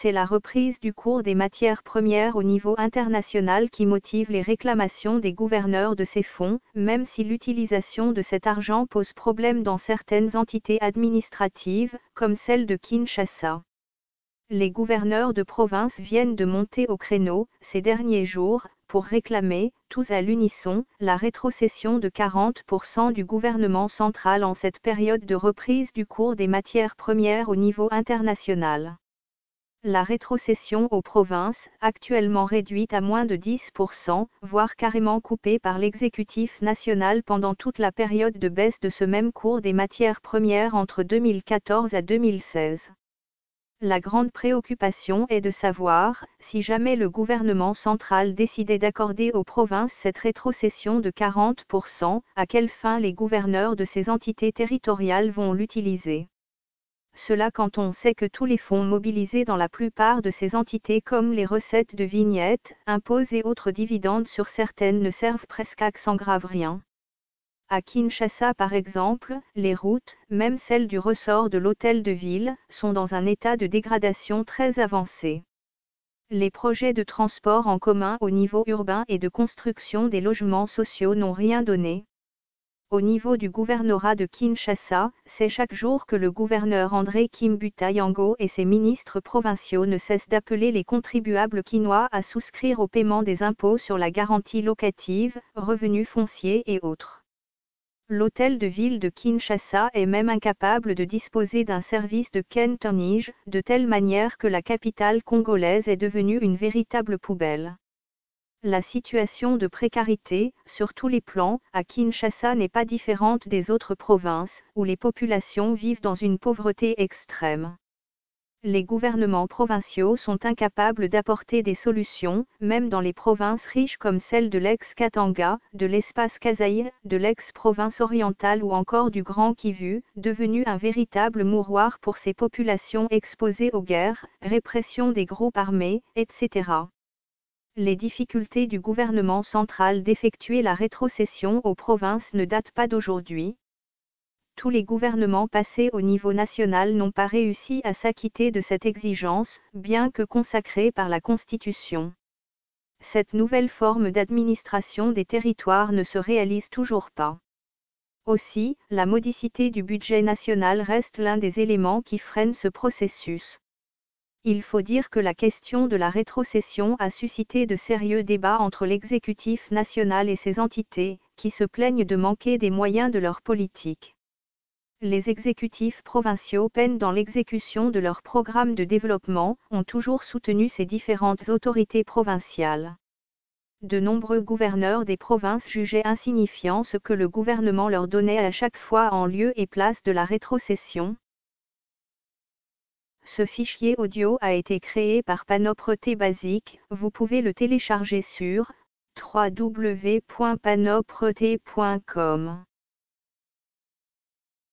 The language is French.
c'est la reprise du cours des matières premières au niveau international qui motive les réclamations des gouverneurs de ces fonds, même si l'utilisation de cet argent pose problème dans certaines entités administratives, comme celle de Kinshasa. Les gouverneurs de province viennent de monter au créneau, ces derniers jours, pour réclamer, tous à l'unisson, la rétrocession de 40% du gouvernement central en cette période de reprise du cours des matières premières au niveau international. La rétrocession aux provinces, actuellement réduite à moins de 10%, voire carrément coupée par l'exécutif national pendant toute la période de baisse de ce même cours des matières premières entre 2014 à 2016. La grande préoccupation est de savoir, si jamais le gouvernement central décidait d'accorder aux provinces cette rétrocession de 40%, à quelle fin les gouverneurs de ces entités territoriales vont l'utiliser. Cela quand on sait que tous les fonds mobilisés dans la plupart de ces entités comme les recettes de vignettes, impôts et autres dividendes sur certaines ne servent presque à sans grave rien. À Kinshasa par exemple, les routes, même celles du ressort de l'hôtel de ville, sont dans un état de dégradation très avancé. Les projets de transport en commun au niveau urbain et de construction des logements sociaux n'ont rien donné. Au niveau du gouvernorat de Kinshasa, c'est chaque jour que le gouverneur André Kimbuta Yango et ses ministres provinciaux ne cessent d'appeler les contribuables kinois à souscrire au paiement des impôts sur la garantie locative, revenus fonciers et autres. L'hôtel de ville de Kinshasa est même incapable de disposer d'un service de cantonnage, de telle manière que la capitale congolaise est devenue une véritable poubelle. La situation de précarité, sur tous les plans, à Kinshasa n'est pas différente des autres provinces, où les populations vivent dans une pauvreté extrême. Les gouvernements provinciaux sont incapables d'apporter des solutions, même dans les provinces riches comme celle de l'ex-Katanga, de l'espace Kasaï, de l'ex-province orientale ou encore du Grand Kivu, devenu un véritable mouroir pour ces populations exposées aux guerres, répression des groupes armés, etc. Les difficultés du gouvernement central d'effectuer la rétrocession aux provinces ne datent pas d'aujourd'hui. Tous les gouvernements passés au niveau national n'ont pas réussi à s'acquitter de cette exigence, bien que consacrée par la Constitution. Cette nouvelle forme d'administration des territoires ne se réalise toujours pas. Aussi, la modicité du budget national reste l'un des éléments qui freinent ce processus. Il faut dire que la question de la rétrocession a suscité de sérieux débats entre l'exécutif national et ses entités, qui se plaignent de manquer des moyens de leur politique. Les exécutifs provinciaux peinent dans l'exécution de leurs programmes de développement, ont toujours soutenu ces différentes autorités provinciales. De nombreux gouverneurs des provinces jugeaient insignifiant ce que le gouvernement leur donnait à chaque fois en lieu et place de la rétrocession. Ce fichier audio a été créé par Panopre Basic, vous pouvez le télécharger sur www.panopret.com.